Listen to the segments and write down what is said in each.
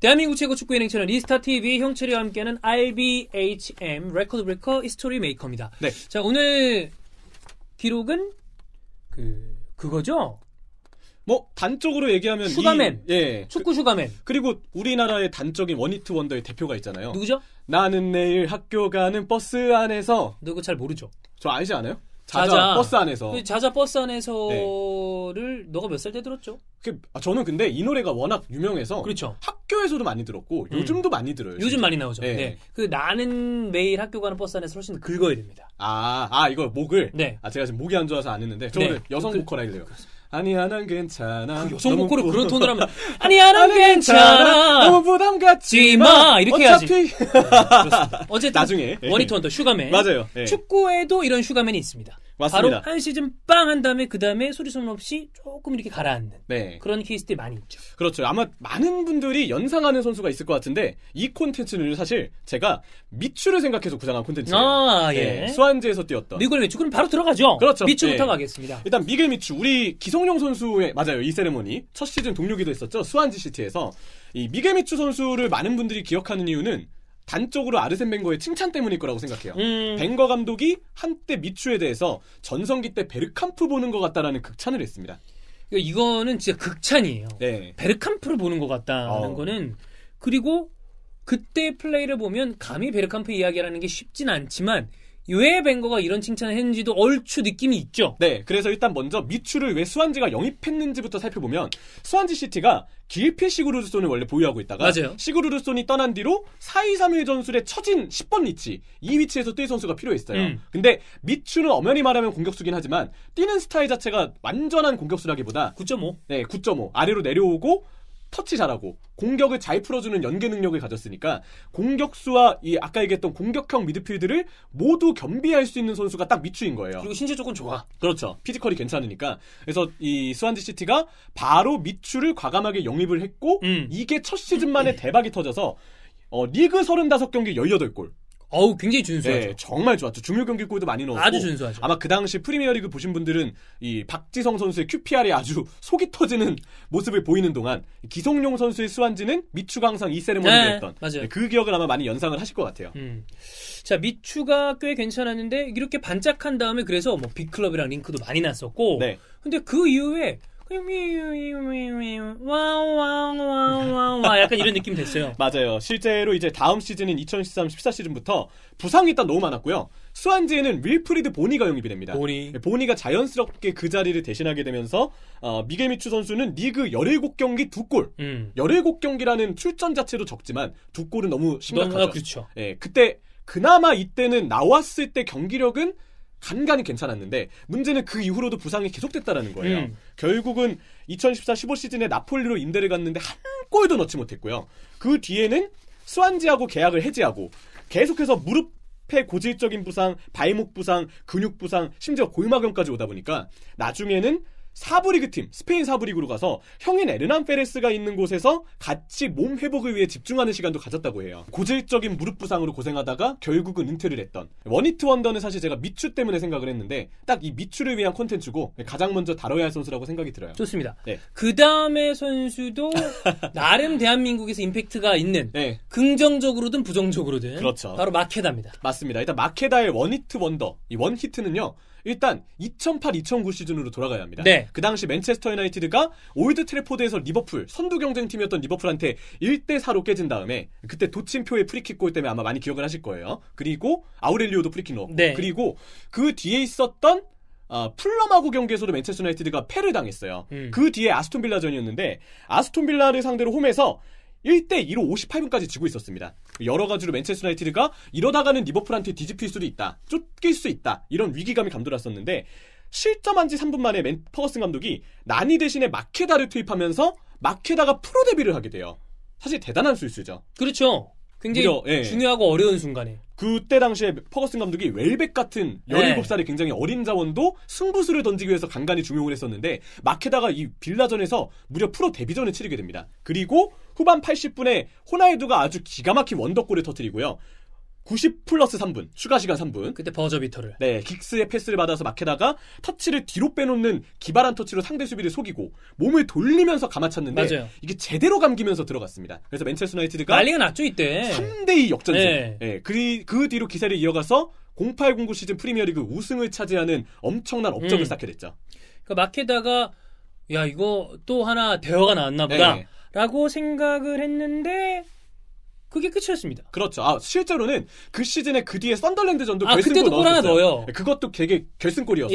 대한민국 최고 축구 예능 채널 리스타TV 형철이와 함께하는 RBHM 레코드 브레이커 히스토리 메이커입니다. 네. 자, 오늘 기록은 그거죠? 뭐 단적으로 얘기하면 슈가맨. 예. 축구 슈가맨. 그리고 우리나라의 단적인 원히트 원더의 대표가 있잖아요. 누구죠? 나는 내일 학교 가는 버스 안에서. 누구 잘 모르죠? 저 알지 않아요? 자자 버스 안에서. 자자 버스 안에서를 너가 몇 살 때 들었죠? 저는 근데 이 노래가 워낙 유명해서 그렇죠. 학교에서도 많이 들었고 요즘도 많이 들어요. 요즘 진짜. 많이 나오죠. 네. 네. 나는 매일 학교 가는 버스 안에서 훨씬 긁어야 됩니다. 이거 목을. 네. 제가 지금 목이 안 좋아서 안 했는데 저는 네. 여성 보컬 할래요. 아니야 난 괜찮아. 여성 보컬을 그런 톤으로 하면 아니야 난 괜찮아. 너무 부담 갖지 마. 이렇게 해야지. 그렇습니다. 어쨌든 나중에 원히트 원더 슈가맨. 맞아요. 네. 축구에도 이런 슈가맨이 있습니다. 맞습니다. 바로 한 시즌 빵 한 다음에 그 다음에 소리 소문 없이 조금 이렇게 가라앉는 그런 케이스들이 많이 있죠. 그렇죠. 아마 많은 분들이 연상하는 선수가 있을 것 같은데 이 콘텐츠는 사실 제가 미추를 생각해서 구상한 콘텐츠예요. 예. 스완지에서 뛰었던 미겔 미추. 그럼 바로 들어가죠. 그렇죠. 미추부터 가겠습니다. 일단 미겔 미추 우리 기성용 선수의 맞아요. 이 세레모니 첫 시즌 동료기도 했었죠. 스완지 시티에서 이 미겔 미추 선수를 많은 분들이 기억하는 이유는 단적으로 아르센 벵거의 칭찬 때문일 거라고 생각해요. 벵거 감독이 한때 미추에 대해서 전성기 때 베르캄프 보는 것 같다라는 극찬을 했습니다. 이거는 진짜 극찬이에요. 네. 베르캄프를 보는 것 같다는 거는. 그리고 그때 플레이를 보면 감히 베르캄프 이야기라는 게 쉽진 않지만 왜 벵거가 이런 칭찬을 했는지도 얼추 느낌이 있죠. 네, 그래서 일단 먼저 미추를 왜 스완지가 영입했는지부터 살펴보면 스완지 시티가 길필 시그루드손을 원래 보유하고 있다가 맞아요. 시그루드손이 떠난 뒤로 4-2-3-1 전술의 처진 10번 위치 이 위치에서 뛸 선수가 필요했어요. 근데 미추는 엄연히 말하면 공격수긴 하지만 뛰는 스타일 자체가 완전한 공격수라기보다 9.5. 네, 9.5 아래로 내려오고 터치 잘하고 공격을 잘 풀어주는 연계 능력을 가졌으니까 공격수와 이 아까 얘기했던 공격형 미드필드를 모두 겸비할 수 있는 선수가 딱 미추인 거예요. 그리고 신체 조건 좋아. 그렇죠. 피지컬이 괜찮으니까. 그래서 이 스완지 시티가 바로 미추를 과감하게 영입을 했고 이게 첫 시즌 만에 대박이 터져서 리그 35경기 18골. 굉장히 준수하죠. 네, 정말 좋았죠. 중요 경기 골도 많이 넣었고. 아주 준수하죠. 아마 그 당시 프리미어리그 보신 분들은 이 박지성 선수의 QPR이 아주 속이 터지는 모습을 보이는 동안 기성용 선수의 스완지는 미추가 항상 이 세레모니를 했던. 맞아요. 그 기억을 아마 많이 연상을 하실 것 같아요. 자, 미추가 꽤 괜찮았는데 이렇게 반짝한 다음에 그래서 뭐 빅클럽이랑 링크도 많이 났었고. 네. 근데 그 이후에 와와와와와 약간 이런 느낌 됐어요. 맞아요. 실제로 이제 다음 시즌인 2013-14 시즌부터 부상이 일단 너무 많았고요. 스완지에는 윌프리드 보니가 영입이 됩니다. 보니가 자연스럽게 그 자리를 대신하게 되면서 미겔 미추 선수는 리그 17경기 2골. 17경기라는 출전 자체도 적지만 2골은 너무 심각하죠. 그렇죠. 예, 그때 그나마 이때는 나왔을 때 경기력은 간간히 괜찮았는데 문제는 그 이후로도 부상이 계속됐다라는 거예요. 결국은 2014-15 시즌에 나폴리로 임대를 갔는데 한 골도 넣지 못했고요. 그 뒤에는 스완지하고 계약을 해지하고 계속해서 무릎의 고질적인 부상, 발목 부상, 근육 부상, 심지어 골마경까지 오다 보니까 나중에는 사부리그 팀, 스페인 사부리그로 가서 형인 에르난 페레스가 있는 곳에서 같이 몸 회복을 위해 집중하는 시간도 가졌다고 해요. 고질적인 무릎 부상으로 고생하다가 결국은 은퇴를 했던 원히트 원더는 사실 제가 미추 때문에 생각을 했는데 딱 이 미추를 위한 콘텐츠고 가장 먼저 다뤄야 할 선수라고 생각이 들어요. 좋습니다. 네. 그 다음에 선수도 나름 대한민국에서 임팩트가 있는 긍정적으로든 부정적으로든 그렇죠. 바로 마케다입니다. 맞습니다. 일단 마케다의 원히트 원더 이 원히트는요. 일단 2008-2009 시즌으로 돌아가야 합니다. 네. 그 당시 맨체스터 유나이티드가 올드 트래포드에서 리버풀 선두 경쟁팀이었던 리버풀한테 1대4로 깨진 다음에 그때 도침표의 프리킥 골 때문에 아마 많이 기억을 하실 거예요. 그리고 아우렐리오도 프리킥 넣었고 그리고 그 뒤에 있었던 풀럼하고 경기에서도 맨체스터 유나이티드가 패를 당했어요. 그 뒤에 아스톤 빌라전이었는데 아스톤 빌라를 상대로 홈에서 1대2로 58분까지 지고 있었습니다. 여러 가지로 맨체스터 유나이티드가 이러다가는 리버풀한테 뒤집힐 수도 있다. 쫓길 수 있다. 이런 위기감이 감돌았었는데 실점한 지 3분 만에 퍼거슨 감독이 나니 대신에 마케다를 투입하면서 마케다가 프로 데뷔를 하게 돼요. 사실 대단한 술수죠. 그렇죠. 굉장히 중요하고 어려운 순간에. 그때 당시에 퍼거슨 감독이 웰백 같은 17살의 굉장히 어린 자원도 승부수를 던지기 위해서 간간히 중용을 했었는데 마케다가 이 빌라전에서 무려 프로 데뷔전을 치르게 됩니다. 그리고 후반 80분에 호날두가 아주 기가 막힌 원더골을 터뜨리고요. 90 플러스 3분, 추가 시간 3분. 그때 버저비터를. 네, 긱스의 패스를 받아서 마케다가 터치를 뒤로 빼놓는 기발한 터치로 상대 수비를 속이고 몸을 돌리면서 감아찼는데 맞아요. 이게 제대로 감기면서 들어갔습니다. 그래서 맨체스터 유나이티드가 난리가 났죠 이때. 3대2 역전승. 네. 네, 그 뒤로 기세를 이어가서 08-09 시즌 프리미어리그 우승을 차지하는 엄청난 업적을 쌓게 됐죠. 그러니까 마케다가 야 이거 또 하나 대화가 나왔나 보다 네. 라고 생각을 했는데 그게 끝이었습니다. 그렇죠. 실제로는 그 시즌에 그 뒤에 썬더랜드전도 결승골 그때도 골 하나 넣었었어요. 넣어요. 그것도 되게 결승골이어서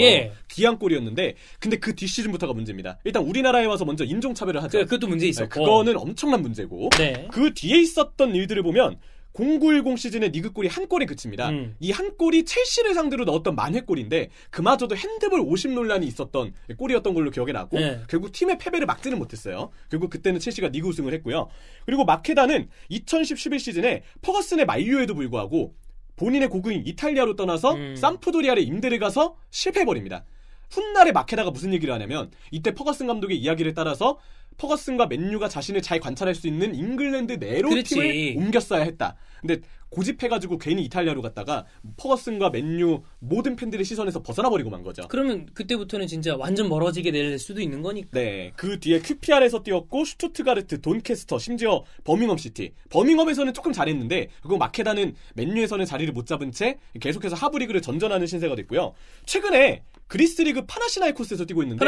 귀한 골이었는데 근데 그 뒷시즌부터가 문제입니다. 일단 우리나라에 와서 먼저 인종차별을 하죠. 그것도 문제 있었고. 그거는 엄청난 문제고 그 뒤에 있었던 일들을 보면 0910 시즌에 리그골이 한 골에 그칩니다. 이 한 골이 첼시를 상대로 넣었던 만회골인데 그마저도 핸드볼 50 논란이 있었던 골이었던 걸로 기억에 나고 결국 팀의 패배를 막지는 못했어요. 결국 그때는 첼시가 리그 우승을 했고요. 그리고 마케다는 2010-11 시즌에 퍼거슨의 만류에도 불구하고 본인의 고국인 이탈리아로 떠나서 삼프도리아의 임대를 가서 실패해버립니다. 훗날에 마케다가 무슨 얘기를 하냐면 이때 퍼거슨 감독의 이야기를 따라서 퍼거슨과 맨유가 자신을 잘 관찰할 수 있는 잉글랜드 내로 팀을 옮겼어야 했다. 근데 고집해가지고 괜히 이탈리아로 갔다가 퍼거슨과 맨유 모든 팬들의 시선에서 벗어나버리고 만 거죠. 그러면 그때부터는 진짜 완전 멀어지게 될 수도 있는 거니까. 네, 그 뒤에 QPR에서 뛰었고 슈투트가르트, 돈캐스터, 심지어 버밍엄 시티. 버밍엄에서는 조금 잘했는데 그리고 마케다는 맨유에서는 자리를 못 잡은 채 계속해서 하브리그를 전전하는 신세가 됐고요. 최근에 그리스리그 파나시나이코스에서 뛰고 있는데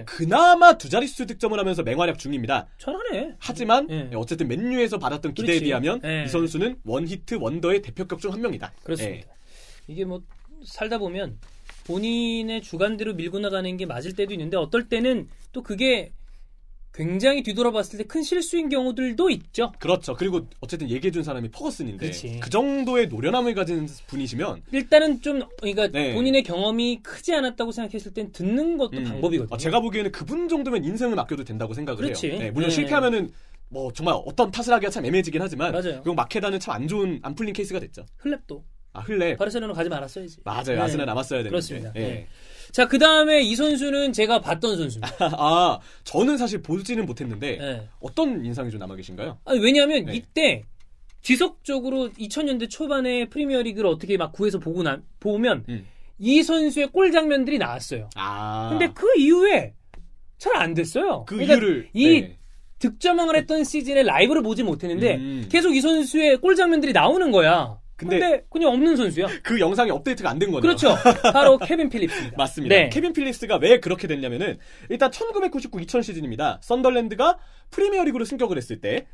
그나마 두 자릿수 득점을 하면서 맹활약 중입니다. 잘하네. 하지만 어쨌든 맨유에서 받았던 기대에 비하면 이 선수는 원히트 원더의 대표격 중 한 명이다. 그렇습니다. 이게 뭐 살다 보면 본인의 주관대로 밀고 나가는 게 맞을 때도 있는데 어떨 때는 또 그게 굉장히 뒤돌아봤을 때 큰 실수인 경우들도 있죠. 그렇죠. 그리고 어쨌든 얘기해준 사람이 퍼거슨인데 그 정도의 노련함을 가진 분이시면 일단은 좀 그러니까 본인의 경험이 크지 않았다고 생각했을 땐 듣는 것도 방법이거든요. 제가 보기에는 그분 정도면 인생을 맡겨도 된다고 생각을 해요. 네, 물론 실패하면은 뭐 정말 어떤 탓을 하기가 참 애매해지긴 하지만 그리고 마케다는 참 안 풀린 케이스가 됐죠. 흘랩도. 흘랩. 바르셀로나 가지 말았어야지. 맞아요. 아스날 남았어야 되는데. 그렇습니다. 자, 그 다음에 이 선수는 제가 봤던 선수입니다. 저는 사실 보지는 못했는데 어떤 인상이 좀 남아 계신가요? 왜냐하면 이때 지속적으로 2000년대 초반에 프리미어리그를 어떻게 막 구해서 보면 이 선수의 골 장면들이 나왔어요. 근데 그 이후에 잘 안 됐어요. 그러니까 이유를 득점왕을 했던 시즌에 라이브를 보지 못했는데 계속 이 선수의 골 장면들이 나오는 거야. 근데 그냥 없는 선수야. 그 영상이 업데이트가 안 된 거네요. 그렇죠. 바로 케빈 필립스입니다. 맞습니다. 케빈 필립스가 왜 그렇게 됐냐면은 일단 1999-2000 시즌입니다. 썬덜랜드가 프리미어리그로 승격을 했을 때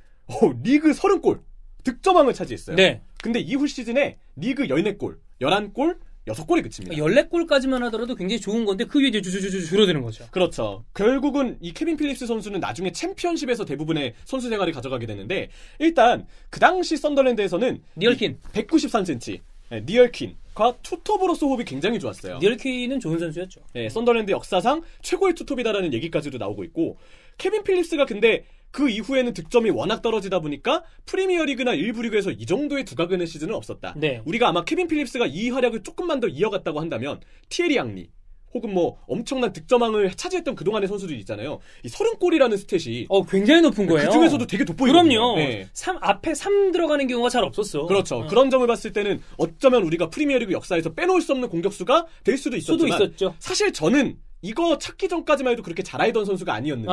리그 30골 득점왕을 차지했어요. 근데 이후 시즌에 리그 14골, 11골, 6골이 그칩니다. 14골까지만 하더라도 굉장히 좋은 건데 그 위에 이제 줄어드는 거죠. 그렇죠. 결국은 이 케빈 필립스 선수는 나중에 챔피언십에서 대부분의 선수 생활을 가져가게 되는데 일단 그 당시 썬더랜드에서는 니얼킨 193cm 니얼킨과 투톱으로서 호흡이 굉장히 좋았어요. 니얼킨은 좋은 선수였죠. 썬더랜드 역사상 최고의 투톱이다라는 얘기까지도 나오고 있고 케빈 필립스가 근데 그 이후에는 득점이 워낙 떨어지다 보니까 프리미어리그나 일부 리그에서 이 정도의 두각을 낸 시즌은 없었다. 우리가 아마 케빈 필립스가 이 활약을 조금만 더 이어갔다고 한다면 티에리 앙리 혹은 뭐 엄청난 득점왕을 차지했던 그동안의 선수들이 있잖아요. 이 30골이라는 스탯이 굉장히 높은 거예요. 그 중에서도 되게 돋보이거든요. 그럼요. 3 들어가는 경우가 잘 없었어. 그렇죠. 그런 점을 봤을 때는 어쩌면 우리가 프리미어리그 역사에서 빼놓을 수 없는 공격수가 될 수도 있었지만 사실 저는 이거 찾기 전까지만 해도 그렇게 잘 알던 선수가 아니었는데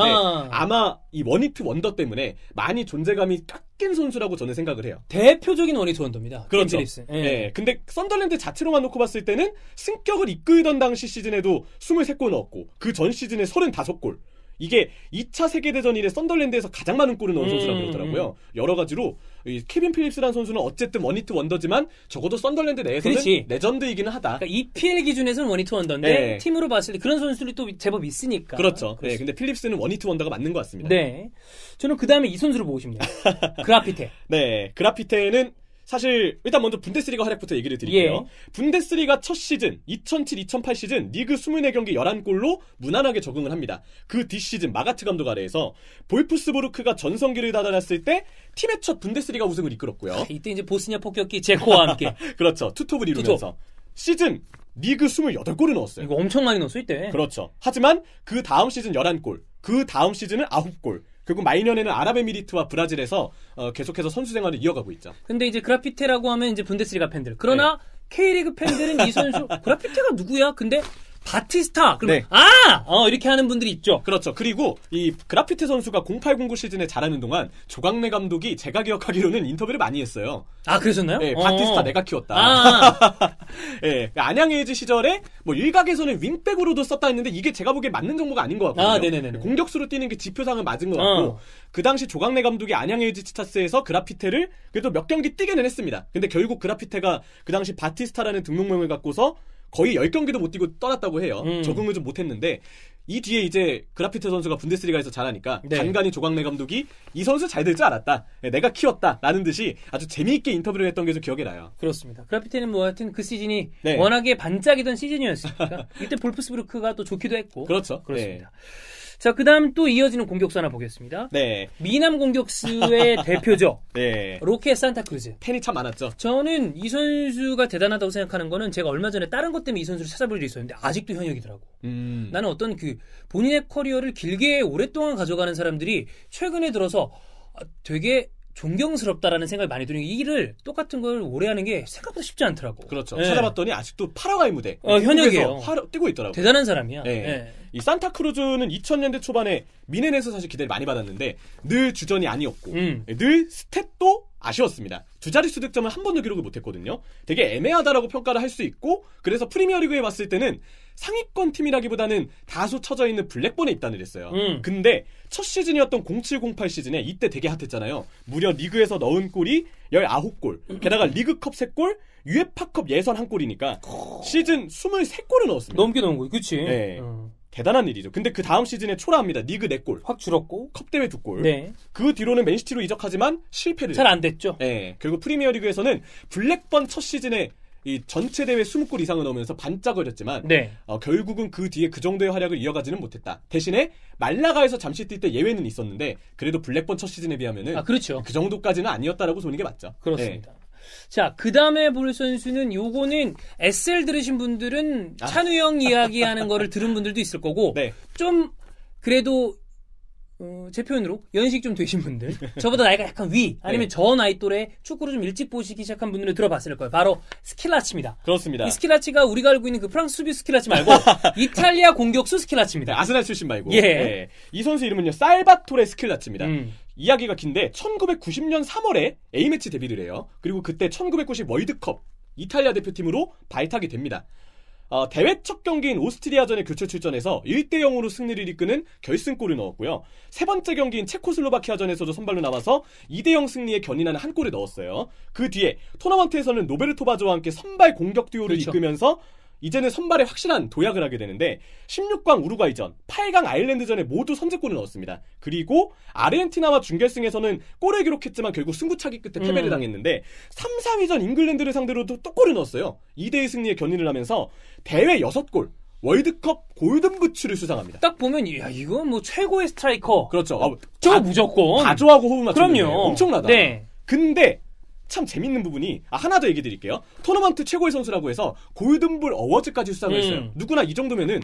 아마 이 원히트 원더 때문에 많이 존재감이 깎인 선수라고 저는 생각을 해요. 대표적인 원히트 원더입니다. 그렇죠. 근데 썬더랜드 자체로만 놓고 봤을 때는 승격을 이끌던 당시 시즌에도 23골 넣었고 그 전 시즌에 35골. 이게 2차 세계대전 이래 썬더랜드에서 가장 많은 골을 넣은 선수라고 그러더라고요. 여러 가지로 이 케빈 필립스라는 선수는 어쨌든 원히트 원더지만 적어도 썬더랜드 내에서는 레전드이기는 하다. 그러니까 EPL 기준에서는 원히트 원더인데 팀으로 봤을 때 그런 선수들이 또 제법 있으니까. 그렇죠. 근데 필립스는 원히트 원더가 맞는 것 같습니다. 저는 그 다음에 이 선수를 보고 싶네요. 그라피테. 그라피테는 사실 일단 먼저 분데스리가 활약부터 얘기를 드릴게요. 분데스리가 첫 시즌 2007-2008 시즌 리그 24경기 11골로 무난하게 적응을 합니다. 그 뒷시즌 마가트 감독 아래에서 볼프스부르크가 전성기를 다다랐을 때 팀의 첫 분데스리가 우승을 이끌었고요. 이때 이제 보스니아 폭격기 제코와 함께 그렇죠. 투톱을 이루면서 시즌 리그 28골을 넣었어요. 이거 엄청 많이 넣었어 이때. 그렇죠. 하지만 그 다음 시즌 11골, 그 다음 시즌은 9골, 결국 말년에는 아랍에미리트와 브라질에서 계속해서 선수 생활을 이어가고 있죠. 근데 이제 그라피테라고 하면 이제 분데스리가 팬들. 그러나 K리그 팬들은 이 선수 그라피테가 누구야? 근데 바티스타. 그럼 이렇게 하는 분들이 있죠. 그렇죠. 그리고 이 그라피테 선수가 0809 시즌에 잘하는 동안 조광래 감독이 제가 기억하기로는 인터뷰를 많이 했어요. 아, 그러셨나요? 네, 바티스타 내가 키웠다. 네, 안양 에이즈 시절에 뭐 일각에서는 윙백으로도 썼다 했는데 이게 제가 보기엔 맞는 정보가 아닌 것 같거든요. 네네네. 공격수로 뛰는 게 지표상은 맞은 것 같고 그 당시 조광래 감독이 안양 에이즈 스타스에서 그라피테를 그래도 몇 경기 뛰게는 했습니다. 근데 결국 그라피테가 그 당시 바티스타라는 등록명을 갖고서 거의 10경기도 못 뛰고 떠났다고 해요. 적응을 좀 못했는데 이 뒤에 이제 그라피테 선수가 분데스리가에서 잘하니까 간간히 조광래 감독이 이 선수 잘 될 줄 알았다. 내가 키웠다. 라는 듯이 아주 재미있게 인터뷰를 했던 게 좀 기억에 나요. 그렇습니다. 그라피테는 뭐 하여튼 그 시즌이 워낙에 반짝이던 시즌이었으니까 이때 볼프스부르크가 또 좋기도 했고. 그렇죠. 그렇습니다. 자, 그 다음 또 이어지는 공격수 하나 보겠습니다. 네. 미남 공격수의 대표죠. 네. 로케 산타크루즈. 팬이 참 많았죠. 저는 이 선수가 대단하다고 생각하는 거는 제가 얼마 전에 다른 것 때문에 이 선수를 찾아볼 일이 있었는데 아직도 현역이더라고. 나는 어떤 그 본인의 커리어를 길게 오랫동안 가져가는 사람들이 최근에 들어서 되게 존경스럽다라는 생각이 많이 드는 게 이 일을 똑같은 걸 오래 하는 게 생각보다 쉽지 않더라고. 그렇죠. 찾아봤더니 아직도 파라과이 무대 현역이에요. 뛰고 있더라고요. 대단한 사람이야. 이 산타크루즈는 2000년대 초반에 미넨에서 사실 기대를 많이 받았는데 늘 주전이 아니었고 늘 스탯도 아쉬웠습니다. 두 자릿수 득점을 한 번도 기록을 못했거든요. 되게 애매하다라고 평가를 할 수 있고 그래서 프리미어리그에 봤을 때는 상위권 팀이라기보다는 다소 처져 있는 블랙번에 입단을 했어요. 근데 첫 시즌이었던 0708 시즌에 이때 되게 핫했잖아요. 무려 리그에서 넣은 골이 19골. 게다가 리그컵 3골, 유에파컵 예선 1골이니까 시즌 23골을 넣었습니다. 넘게 넣은 거예요. 그치? 네. 대단한 일이죠. 근데 그 다음 시즌에 초라합니다. 리그 4골. 확 줄었고. 컵대회 2골. 네. 그 뒤로는 맨시티로 이적하지만 실패를. 잘 안 됐죠. 네. 결국 프리미어리그에서는 블랙번 첫 시즌에 이 전체 대회 20골 이상을 넣으면서 반짝거렸지만 결국은 그 뒤에 그 정도의 활약을 이어가지는 못했다. 대신에 말라가에서 잠시 뛸 때 예외는 있었는데 그래도 블랙번 첫 시즌에 비하면은 그렇죠. 그 정도까지는 아니었다라고 보는 게 맞죠. 그렇습니다. 자, 그 다음에 볼 선수는 요거는 SL 들으신 분들은 찬우 형 이야기하는 거를 들은 분들도 있을 거고 좀 그래도 제 표현으로 연식 좀 되신 분들 저보다 나이가 약간 위 아니면 저 나이 또래 축구를 좀 일찍 보시기 시작한 분들은 들어봤을 거예요. 바로 스킬라치입니다. 그렇습니다. 이 스킬라치가 우리가 알고 있는 그 프랑스 수비 스킬라치 말고 이탈리아 공격수 스킬라치입니다. 아스날 출신 말고. 이 선수 이름은요 살바토레 스킬라치입니다. 이야기가 긴데 1990년 3월에 A매치 데뷔를 해요. 그리고 그때 1990 월드컵 이탈리아 대표팀으로 발탁이 됩니다. 대회 첫 경기인 오스트리아전에 교체 출전해서 1대0으로 승리를 이끄는 결승골을 넣었고요. 세 번째 경기인 체코슬로바키아전에서도 선발로 나와서 2대0 승리에 견인하는 한 골을 넣었어요. 그 뒤에 토너먼트에서는 노베르토 바조와 함께 선발 공격 듀오를 이끌면서 이제는 선발에 확실한 도약을 하게 되는데 16강 우루과이전, 8강 아일랜드전에 모두 선제골을 넣었습니다. 그리고 아르헨티나와 준결승에서는 골을 기록했지만 결국 승부차기 끝에 패배를 당했는데 3, 4위전 잉글랜드를 상대로도 또 골을 넣었어요. 2대2 승리에 견인을 하면서 대회 6골, 월드컵 골든부츠를 수상합니다. 딱 보면 이건 뭐 최고의 스트라이커. 그렇죠. 무조건. 바조하고 호흡 맞추는데 그럼요. 엄청나다. 근데 참 재밌는 부분이 하나 더 얘기 드릴게요. 토너먼트 최고의 선수라고 해서 골든볼 어워즈까지 수상을 했어요. 누구나 이 정도면은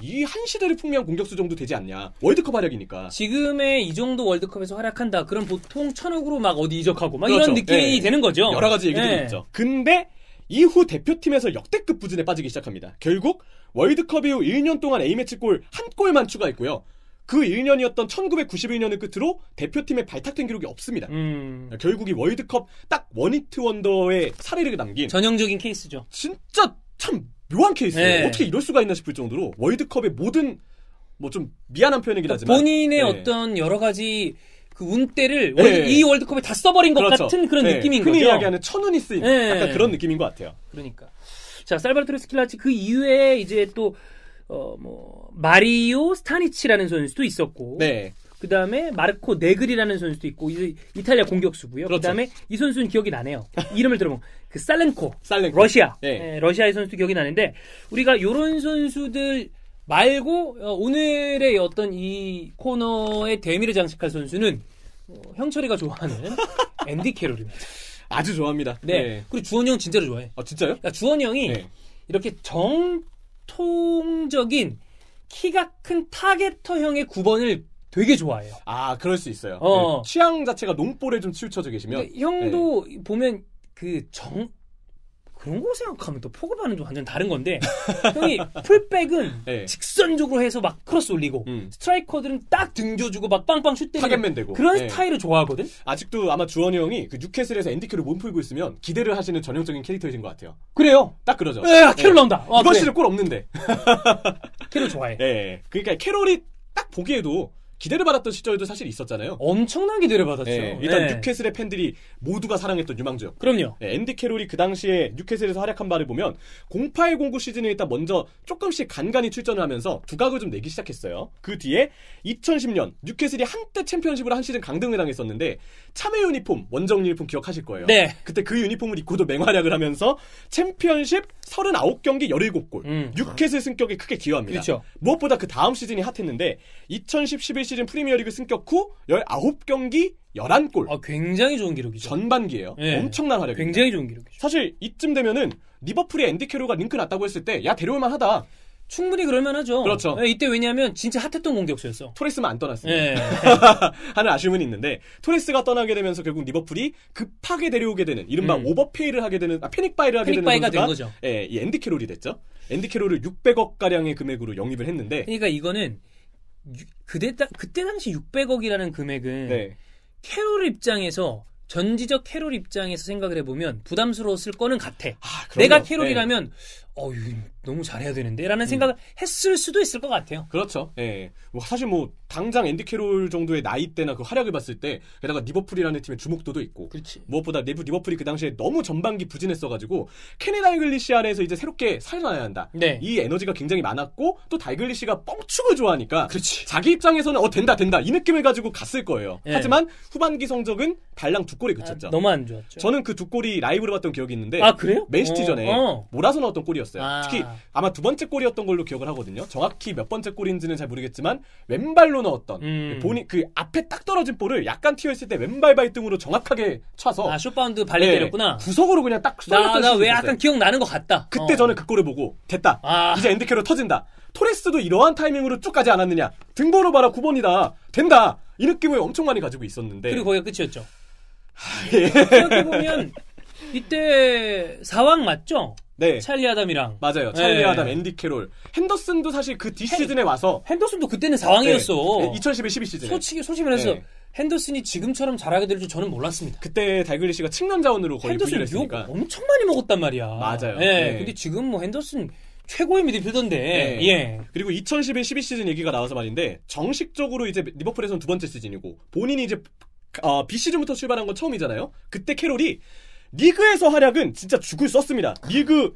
이 한 시대를 풍미한 공격수 정도 되지 않냐. 월드컵 활약이니까. 지금의 이 정도 월드컵에서 활약한다. 그럼 보통 천억으로 막 어디 이적하고 막 이런 느낌이 되는 거죠. 여러 가지 얘기들이 있죠. 근데 이후 대표팀에서 역대급 부진에 빠지기 시작합니다. 결국 월드컵 이후 1년 동안 A매치골 한 골만 추가했고요. 그 1년이었던 1991년을 끝으로 대표팀에 발탁된 기록이 없습니다. 결국 이 월드컵 딱 원히트 원더의 사례를 남긴 전형적인 케이스죠. 진짜 참 묘한 케이스예요. 어떻게 이럴 수가 있나 싶을 정도로 월드컵의 모든 뭐 좀 미안한 표현이긴 하지만 본인의 어떤 여러 가지 그 운대를 이 월드컵에 다 써버린 것 같은 그런 느낌인 거죠. 흔히 이야기하는 천운이 쓰인 약간 그런 느낌인 것 같아요. 그러니까 자 살바토레 스킬라치 그 이후에 이제 또 마리오 스타니치라는 선수도 있었고, 그 다음에 마르코 네그리라는 선수도 있고, 이탈리아 공격수고요. 그 다음에 이 선수는 기억이 나네요. 이름을 들어보면 그 살렌코. 러시아, 러시아의 선수도 기억이 나는데 우리가 이런 선수들 말고 오늘의 어떤 이 코너의 대미를 장식할 선수는 형철이가 좋아하는 앤디 캐롤입니다. 아주 좋아합니다. 그리고 주원이 형 진짜로 좋아해. 진짜요? 그러니까 주원이 형이 이렇게 정통적인 키가 큰 타겟터형의 9번을 되게 좋아해요. 아, 그럴 수 있어요. 네. 취향 자체가 농볼에 좀 치우쳐져 계시면. 형도 보면 그런 거 생각하면 또 포그바는 좀 완전 다른 건데 형이 풀백은 네. 직선적으로 해서 막 크로스 올리고 스트라이커들은 딱 등져주고 막 빵빵 슛 때리고 타겟맨 되고 그런 스타일을 좋아하거든. 아직도 아마 주원이 형이 그 뉴캐슬에서 앤디 캐롤 몸 풀고 있으면 기대를 하시는 전형적인 캐릭터이신 것 같아요. 그래요. 딱 그러죠. 캐롤 나온다. 이번 시즌 골 없는데. 캐롤 좋아해. 네. 그러니까 캐롤이 딱 보기에도 기대를 받았던 시절도 사실 있었잖아요. 엄청난 기대를 받았죠. 일단 뉴캐슬의 팬들이 모두가 사랑했던 유망주였고. 그럼요. 앤디 캐롤이 그 당시에 뉴캐슬에서 활약한 바를 보면 0809 시즌에 일단 먼저 조금씩 간간히 출전을 하면서 두각을 좀 내기 시작했어요. 그 뒤에 2010년 뉴캐슬이 한때 챔피언십으로 한 시즌 강등을 당했었는데 참외 유니폼, 원정 유니폼 기억하실 거예요. 네. 그때 그 유니폼을 입고도 맹활약을 하면서 챔피언십 39경기 17골. 뉴캐슬 승격에 크게 기여합니다. 그렇죠. 무엇보다 그 다음 시즌이 핫했는데 2010-11 시즌 프리미어리그 승격 후 19경기 11골. 굉장히 좋은 기록이죠. 전반기예요. 네. 엄청난 활약입니다. 굉장히 좋은 기록이죠. 사실 이쯤 되면은 리버풀에 앤디 캐롤과 링크 났다고 했을 때 야 데려올만 하다. 충분히 그럴만하죠. 그렇죠. 이때 왜냐하면 진짜 핫했던 공격수였어. 토레스만 안 떠났습니다. 하는 아쉬움은 있는데 토레스가 떠나게 되면서 결국 리버풀이 급하게 데려오게 되는 이른바 오버페이를 하게 되는 패닉바이를 하게 되는 선수가 된 거죠. 이 앤디 캐롤이 됐죠. 앤디 캐롤을 600억 가량의 금액으로 영입을 했는데 그러니까 이거는 그때 당시 600억이라는 금액은 캐롤 입장에서 전지적 캐롤 입장에서 생각을 해보면 부담스러웠을 거는 같아. 내가 캐롤이라면 너무 잘해야 되는데 라는 생각을 했을 수도 있을 것 같아요. 그렇죠. 사실 당장 앤디 캐롤 정도의 나이대나 그 활약을 봤을 때 게다가 리버풀이라는 팀의 주목도도 있고 그렇지. 무엇보다 리버풀이 그 당시에 너무 전반기 부진했어가지고 케니 달글리시 안에서 이제 새롭게 살아나야 한다. 이 에너지가 굉장히 많았고 또 달글리시가 뻥축을 좋아하니까 그렇지. 자기 입장에서는 된다 이 느낌을 가지고 갔을 거예요. 하지만 후반기 성적은 달랑 2골에 그쳤죠. 너무 안 좋았죠. 저는 그 2골이 라이브로 봤던 기억이 있는데 그래요? 맨시티전에 몰아서 넣었던 골이었어요. 특히 아마 2번째 골이었던 걸로 기억을 하거든요. 정확히 몇 번째 골인지는 잘 모르겠지만 왼발로 넣었던 본인 그 앞에 딱 떨어진 볼을 약간 튀어있을 때 왼발 발등으로 정확하게 차서 슛바운드 발리 때렸구나. 구석으로 그냥 딱 나 왜 약간 기억나는 것 같다. 그때 저는 그 골을 보고 됐다. 이제 앤디 캐롤 터진다. 토레스도 이러한 타이밍으로 쭉 가지 않았느냐. 등번호 봐라 9번이다. 된다. 이 느낌을 엄청 많이 가지고 있었는데 그리고 거기가 끝이었죠. 생각해보면 이때 4왕 맞죠? 네. 찰리 아담이랑. 맞아요. 찰리 아담, 앤디 캐롤. 핸더슨도 사실 그 뒷시즌에 와서. 핸더슨도 그때는 4왕이었어. 2011-12 시즌에. 솔직히 말해서 핸더슨이 지금처럼 잘하게 될 줄 저는 몰랐습니다. 그때 달글리시가 측면 자원으로 거의 분리를 했으니까. 핸더슨 엄청 많이 먹었단 말이야. 맞아요. 근데 지금 핸더슨 최고의 미드필더인데. 그리고 2011-12 시즌 얘기가 나와서 말인데 정식적으로 이제 리버풀에서는 2번째 시즌이고 본인이 이제 B시즌부터 출발한 건 처음이잖아요. 그때 캐롤이 리그에서 활약은 진짜 죽을 썼습니다. 리그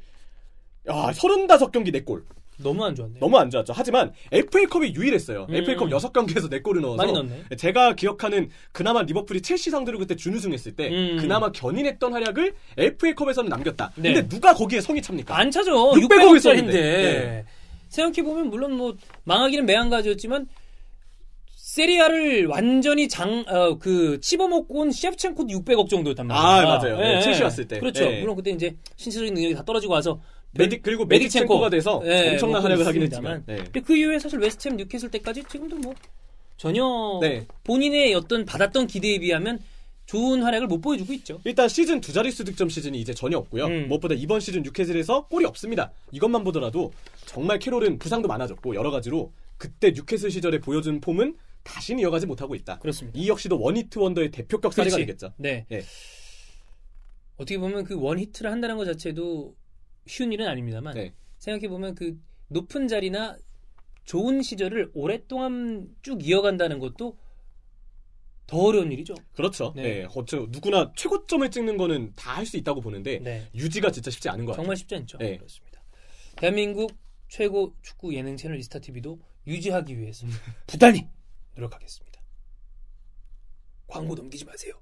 35경기 4골. 너무 안 좋았네. 너무 안 좋았죠. 하지만 FA컵이 유일했어요. FA컵 6경기에서 4골을 넣어서 많이 넣네. 제가 기억하는 그나마 리버풀이 첼시 상대로 그때 준우승했을 때 그나마 견인했던 활약을 FA컵에서는 남겼다. 근데 누가 거기에 성이 찹니까? 안 차죠. 600억짜리인데. 생각해보면 물론 망하기는 매한가지였지만 세리아를 완전히 씹어먹고 온 셰프첸코도 600억 정도였단 말이에요. 맞아요. 첼시 왔을 때. 그렇죠. 물론 그때 이제 신체적인 능력이 다 떨어지고 와서 그리고 메딕첸코가 돼서 엄청난 활약을 하긴 했지만. 근데 그 이후에 사실 웨스트햄 뉴캐슬 때까지 지금도 전혀 본인의 어떤 받았던 기대에 비하면 좋은 활약을 못 보여주고 있죠. 일단 시즌 2자릿수 득점 시즌이 이제 전혀 없고요. 무엇보다 이번 시즌 뉴캐슬에서 골이 없습니다. 이것만 보더라도 정말 캐롤은 부상도 많아졌고 여러 가지로 그때 뉴캐슬 시절에 보여준 폼은 다시는 이어가지 못하고 있다. 그렇습니다. 이 역시도 원히트 원더의 대표격 사례가 되겠죠. 어떻게 보면 그 원히트를 한다는 것 자체도 쉬운 일은 아닙니다만 생각해보면 그 높은 자리나 좋은 시절을 오랫동안 쭉 이어간다는 것도 더 어려운 일이죠. 그렇죠. 누구나 최고점을 찍는 거는 다 할 수 있다고 보는데 유지가 진짜 쉽지 않은 것 같아요. 정말 쉽지 않죠. 그렇습니다. 대한민국 최고 축구 예능 채널 이스타TV도 유지하기 위해서 부단히 노력하겠습니다. 광고 넘기지 마세요.